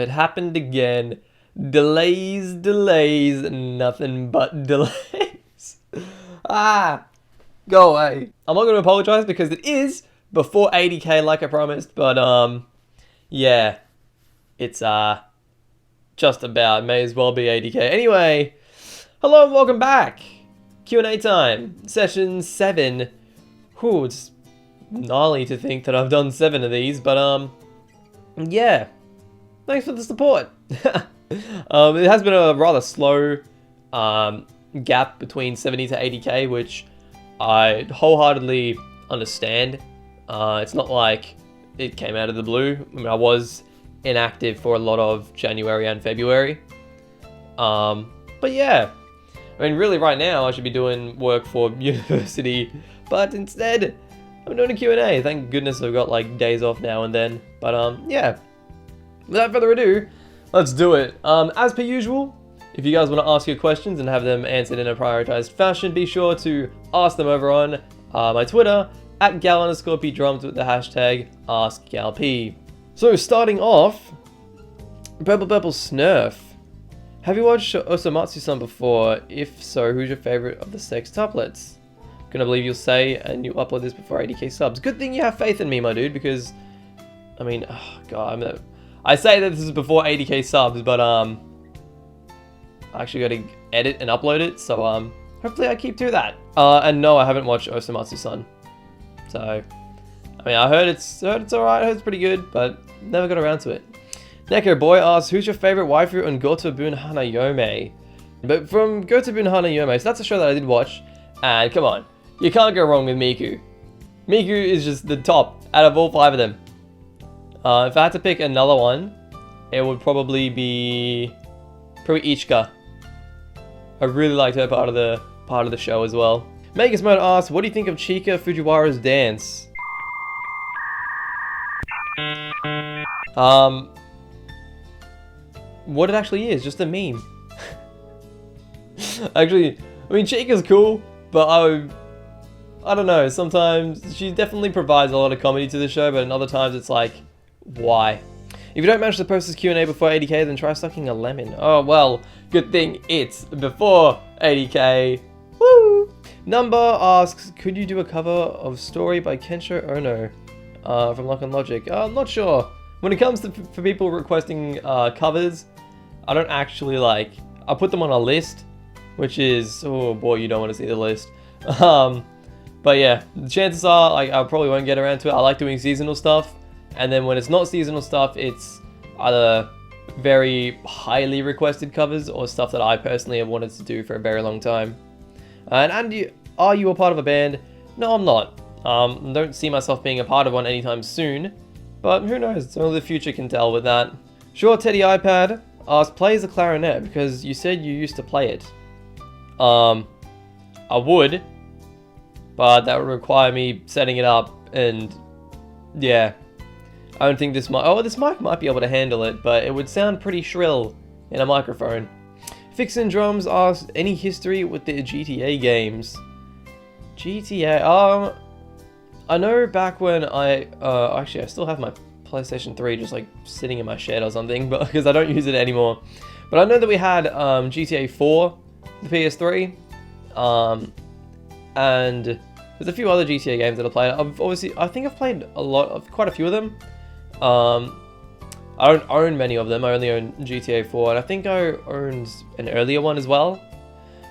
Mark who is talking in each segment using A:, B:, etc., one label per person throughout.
A: it happened again. Delays, nothing but delays. Go away. I'm not going to apologize because it is before 80k like I promised, but yeah, it's just about, may as well be 80k. Anyway, hello and welcome back. Q&A time, session 7. Whew, it's gnarly to think that I've done 7 of these, but yeah, thanks for the support. It has been a rather slow gap between 70 to 80k, which I wholeheartedly understand. It's not like it came out of the blue. I mean, I was inactive for a lot of January and February. But yeah, I mean, really right now I should be doing work for university, but instead I'm doing a Q&A. Thank goodness I've got like days off now and then. But yeah, without further ado, let's do it. As per usual, if you guys want to ask your questions and have them answered in a prioritized fashion, be sure to ask them over on my Twitter at gal_pdrums with the hashtag AskGalP. So starting off, Purple Snurf. Have you watched Osomatsu-san before? If so, who's your favorite of the sextuplets? Gonna believe you'll say, and you upload this before 80k subs. Good thing you have faith in me, my dude, because, I mean, oh god, I say that this is before 80k subs, but I actually gotta edit and upload it, so hopefully I keep to that. And no, I haven't watched Osomatsu-san. So, I mean, I heard it's alright, I heard it's pretty good, but never got around to it. Neko Boy asks, who's your favorite waifu on Gotobun Hanayome? But from Gotobun Hanayome, so that's a show that I did watch, and come on, you can't go wrong with Miku. Miku is just the top out of all 5 of them. If I had to pick another one, it would probably be Ichika. I really liked her part of the show as well. Magus Mode asks, what do you think of Chika Fujiwara's dance? What it actually is, just a meme. Actually, I mean, Chika's cool, but I don't know, sometimes she definitely provides a lot of comedy to the show, but in other times it's like, why? If you don't manage to post this Q&A before 80k, then try sucking a lemon. Oh, well, good thing it's before 80k. Woo! Number asks, could you do a cover of Story by Kensho Ono from Lock and Logic? I'm not sure. When it comes to for people requesting covers, I don't actually I put them on a list, which is, oh boy, you don't want to see the list. But yeah, the chances are I probably won't get around to it. I like doing seasonal stuff, and then when it's not seasonal stuff, it's either very highly requested covers or stuff that I personally have wanted to do for a very long time. And are you a part of a band? No, I'm not. Don't see myself being a part of one anytime soon, but who knows, only the future can tell with that. Sure, Teddy iPad asks, plays the clarinet because you said you used to play it. I would, but that would require me setting it up, and yeah, I don't think this mic might be able to handle it, but it would sound pretty shrill in a microphone. Fixin' Drums asks, any history with the GTA games? GTA, I know back when actually I still have my PlayStation 3 just like sitting in my shed or something, but because I don't use it anymore. But I know that we had GTA 4, the PS3, and there's a few other GTA games that I played. I think I've played quite a few of them. I don't own many of them. I only own GTA 4, and I think I owned an earlier one as well.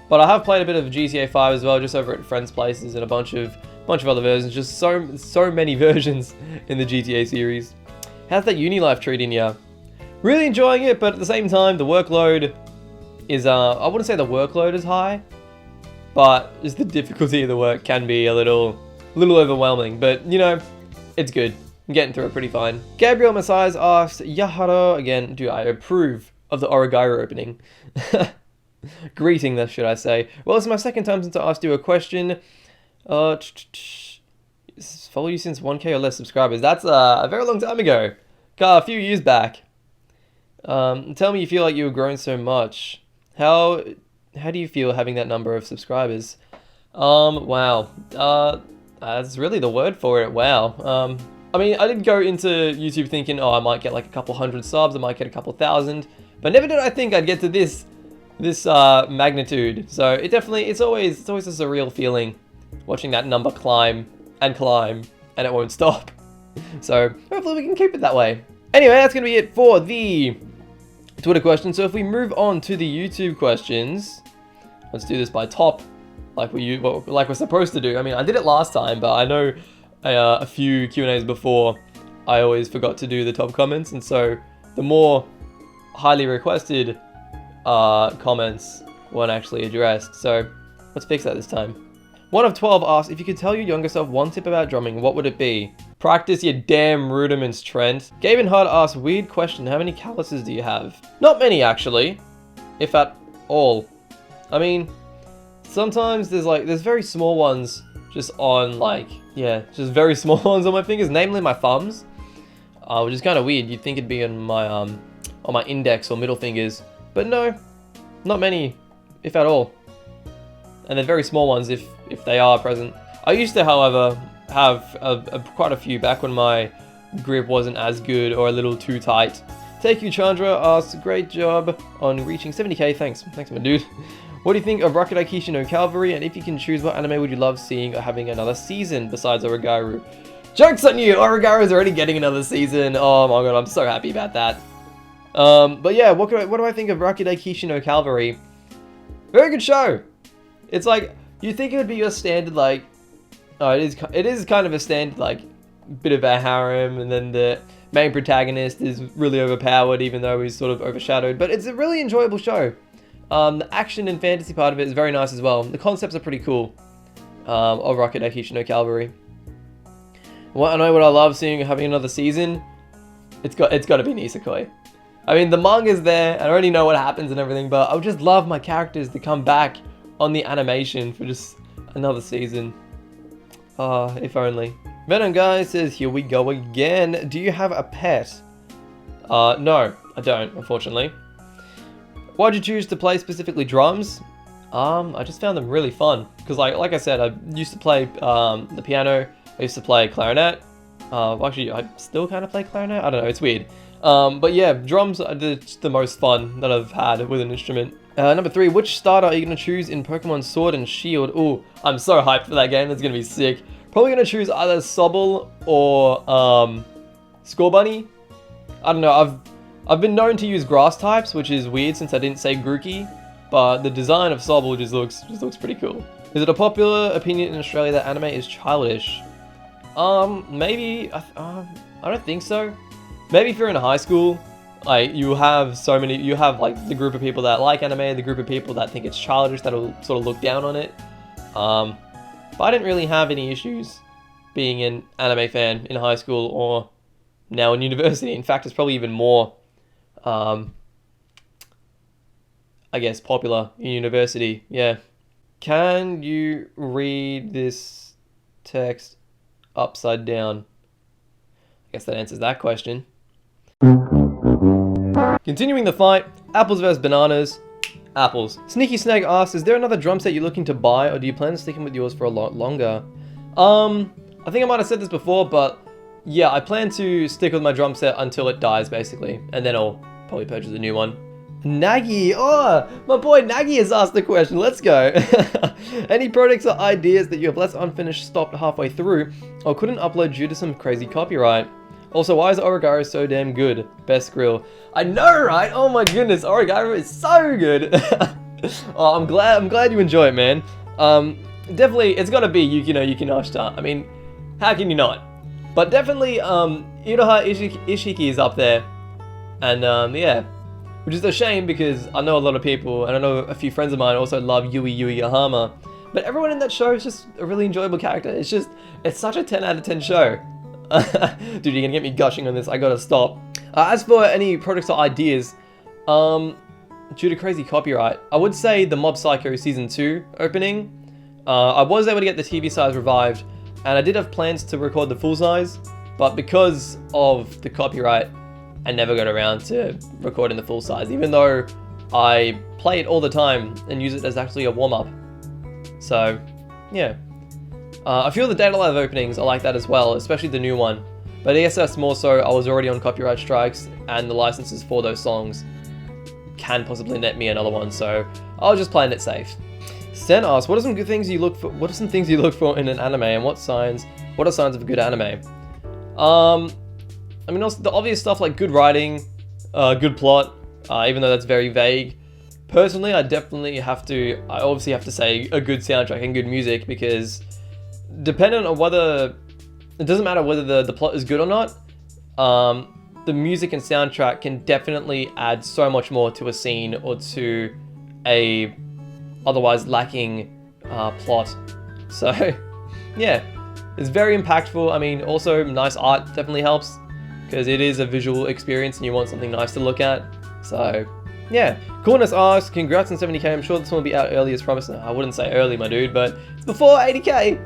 A: But I have played a bit of GTA 5 as well, just over at friends' places, and a bunch of other versions. Just so many versions in the GTA series. How's that uni life treating you? Really enjoying it, but at the same time, the workload is I wouldn't say the workload is high, but just the difficulty of the work can be a little overwhelming. But you know, it's good. I'm getting through it pretty fine. Gabriel Messias asks, Yahara, again, do I approve of the Origairu opening? Greeting, that should I say. Well, it's my second time since I asked you a question. Follow you since 1k or less subscribers. That's a very long time ago. A few years back. Tell me you feel like you've grown so much. How do you feel having that number of subscribers? Wow. That's really the word for it. Wow. I mean, I did go into YouTube thinking, oh, I might get like a couple hundred subs, I might get a couple thousand, but never did I think I'd get to this magnitude. So it's always a surreal feeling watching that number climb, and it won't stop. So hopefully we can keep it that way. Anyway, that's gonna be it for the Twitter questions. So if we move on to the YouTube questions, let's do this by top, like we're supposed to do. I mean, I did it last time, but I know a few Q&As before, I always forgot to do the top comments, and so the more highly requested comments weren't actually addressed. So let's fix that this time. One of 12 asks, if you could tell your younger self one tip about drumming, what would it be? Practice your damn rudiments, Trent. Gavin Hart asks, weird question, how many calluses do you have? Not many, actually, if at all. I mean, sometimes there's very small ones just on just very small ones on my fingers, namely my thumbs, which is kind of weird. You'd think it'd be on my index or middle fingers, but no, not many, if at all. And they're very small ones if they are present. I used to, however, have quite a few back when my grip wasn't as good or a little too tight. Take You Chandra asks, great job on reaching 70k. Thanks my dude. What do you think of Rakudai no Calvary? And if you can choose, what anime would you love seeing or having another season besides Origaru? Joke's on you! Origaru's already getting another season. Oh my god, I'm so happy about that. But yeah, what do I think of Rakudai no Calvary? Very good show. It's like, you think it would be your standard, like, oh, it is kind of a standard, like, bit of a harem, and then the main protagonist is really overpowered, even though he's sort of overshadowed. But it's a really enjoyable show. The action and fantasy part of it is very nice as well. The concepts are pretty cool. Of Rakudai no Calvary. I know what I love seeing having another season. It's got to be Nisekoi. I mean, the manga's there. I already know what happens and everything, but I would just love my characters to come back on the animation for just another season. If only. Venom Guy says, here we go again. Do you have a pet? No, I don't, unfortunately. Why'd you choose to play specifically drums? I just found them really fun. Because like I said, I used to play the piano. I used to play clarinet. Actually, I still kind of play clarinet. I don't know, it's weird. But yeah, drums are the most fun that I've had with an instrument. Number 3, which starter are you going to choose in Pokemon Sword and Shield? Ooh, I'm so hyped for that game. It's going to be sick. Probably going to choose either Sobble or Scorbunny. I don't know. I've been known to use grass types, which is weird since I didn't say Grookey. But the design of Sobble just looks pretty cool. Is it a popular opinion in Australia that anime is childish? Maybe. I don't think so. Maybe if you're in high school, like you have like the group of people that like anime, the group of people that think it's childish, that'll sort of look down on it. But I didn't really have any issues being an anime fan in high school or now in university. In fact, it's probably even more, I guess, popular in university. Yeah. Can you read this text upside down? I guess that answers that question. Continuing the fight, apples versus bananas. Apples. Sneaky Snake asks, is there another drum set you're looking to buy, or do you plan on sticking with yours for a lot longer? I think I might have said this before, but yeah, I plan to stick with my drum set until it dies, basically, and then I'll probably purchase a new one. Nagi, oh, my boy Nagi has asked the question, let's go. Any projects or ideas that you have left unfinished, stopped halfway through, or couldn't upload due to some crazy copyright? Also, why is Origaru so damn good? Best grill. I know, right? Oh my goodness, Origaru is so good. Oh, I'm glad you enjoy it, man. Definitely, it's gotta be Yuki no Ashita. I mean, how can you not? But definitely, Iroha Ishiki is up there. And, yeah. Which is a shame because I know a lot of people, and I know a few friends of mine also love Yui Yahama. But everyone in that show is just a really enjoyable character. It's such a 10 out of 10 show. Dude, you're gonna get me gushing on this. I gotta stop. As for any projects or ideas, due to crazy copyright, I would say the Mob Psycho Season 2 opening. I was able to get the TV size revived, and I did have plans to record the full size, but because of the copyright, I never got around to recording the full size, even though I play it all the time and use it as actually a warm-up. So, yeah. A few of the Data Live openings are like that as well, especially the new one. But I guess that's more so I was already on copyright strikes, and the licenses for those songs can possibly net me another one, so I was just playing it safe. Sen asks, what are some good things you look for? What are some things you look for in an anime, and what are signs of a good anime? I mean, also the obvious stuff like good writing, good plot, even though that's very vague. Personally, I obviously have to say a good soundtrack and good music, because dependent on whether, it doesn't matter whether the plot is good or not, the music and soundtrack can definitely add so much more to a scene or to a otherwise lacking plot. So yeah, it's very impactful. I mean, also nice art definitely helps, because it is a visual experience and you want something nice to look at. So yeah, Coolness asks, congrats on 70k. I'm sure this one will be out early as promised. No, I wouldn't say early, my dude, but it's before 80k.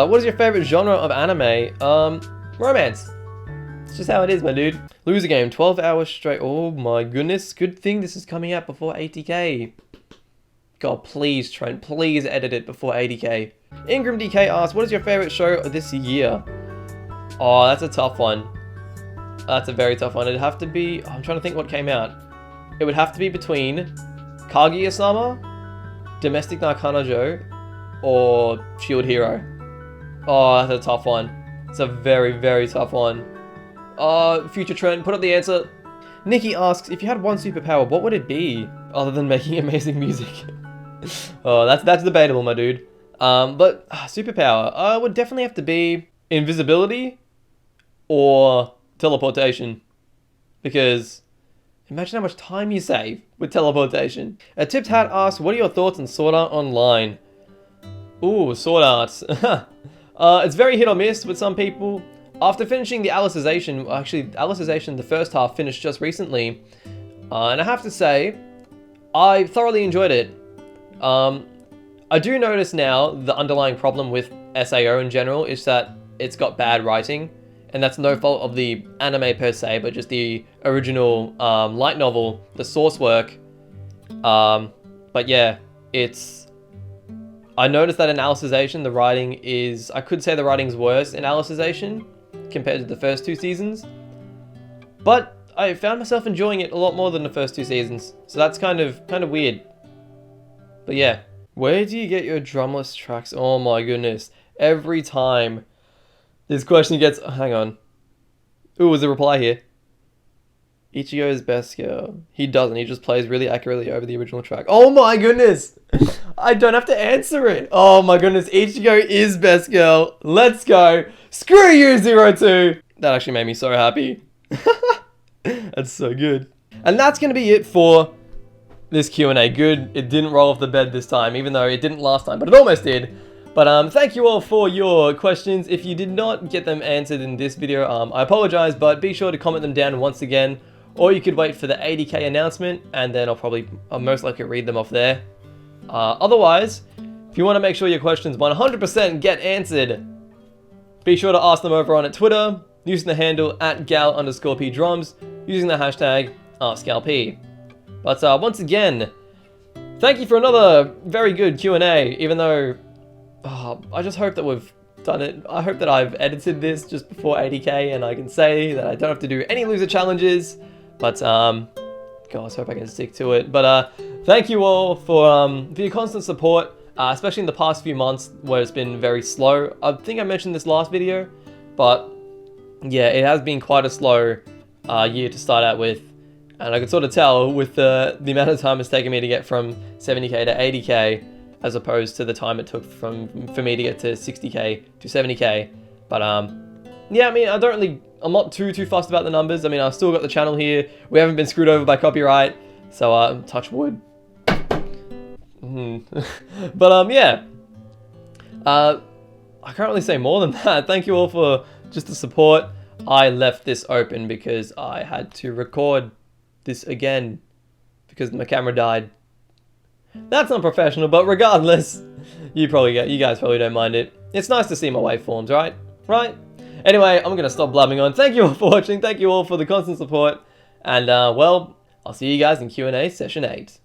A: What is your favorite genre of anime? Romance. It's just how it is, my dude. Loser Game, 12 hours straight. Oh my goodness. Good thing this is coming out before 80k. God, please, Trent, please edit it before 80k. Ingram DK asks, what is your favorite show this year? Oh, that's a tough one. That's a very tough one. It'd have to be, I'm trying to think what came out. It would have to be between Kaguya-sama, Domestic Nakanojo, or Shield Hero. Oh, that's a tough one. It's a very, very tough one. Future Trent, put up the answer. Nikki asks, if you had one superpower, what would it be? Other than making amazing music. Oh, that's debatable, my dude. But superpower, would definitely have to be invisibility or teleportation. Because imagine how much time you save with teleportation. A Tipped Hat asks, what are your thoughts on Sword Art Online? Ooh, Sword Art. It's very hit or miss with some people. After finishing the Alicization, actually, Alicization, the first half, finished just recently. And I have to say, I thoroughly enjoyed it. I do notice now the underlying problem with SAO in general is that it's got bad writing. And that's no fault of the anime per se, but just the original light novel, the source work. But yeah, I noticed that in Alicization, the writing is, I could say the writing's worse in Alicization compared to the first two seasons. But I found myself enjoying it a lot more than the first two seasons. So that's kind of weird. But yeah. Where do you get your drumless tracks? Oh my goodness. Every time this question gets... hang on. Ooh, was a reply here. Ichigo's best girl. He doesn't. He just plays really accurately over the original track. Oh my goodness. I don't have to answer it. Oh my goodness. Ichigo is best girl. Let's go. Screw you, 02. That actually made me so happy. That's so good. And that's going to be it for this Q&A. Good. It didn't roll off the bed this time, even though it didn't last time, but it almost did. But thank you all for your questions. If you did not get them answered in this video, I apologize, but be sure to comment them down once again. Or you could wait for the 80k announcement, and then I'll most likely read them off there. Otherwise, if you want to make sure your questions 100% get answered, be sure to ask them over on Twitter, using the handle @gal_pdrums, using the hashtag AskGalP. But once again, thank you for another very good Q&A, even though I just hope that we've done it. I hope that I've edited this just before 80k and I can say that I don't have to do any loser challenges. But, God, I hope I can stick to it. But thank you all for your constant support, especially in the past few months where it's been very slow. I think I mentioned this last video, but yeah, it has been quite a slow year to start out with. And I could sort of tell with the amount of time it's taken me to get from 70k to 80k, as opposed to the time it took for me to get to 60k to 70k. But yeah, I mean, I'm not too fussed about the numbers. I mean, I've still got the channel here. We haven't been screwed over by copyright, so touch wood. But yeah, I can't really say more than that. Thank you all for just the support. I left this open because I had to record this again because my camera died. That's unprofessional, but regardless, you guys probably don't mind it. It's nice to see my waveforms, right? Right? Anyway, I'm gonna stop blabbing on. Thank you all for watching. Thank you all for the constant support. And well, I'll see you guys in Q&A session 8.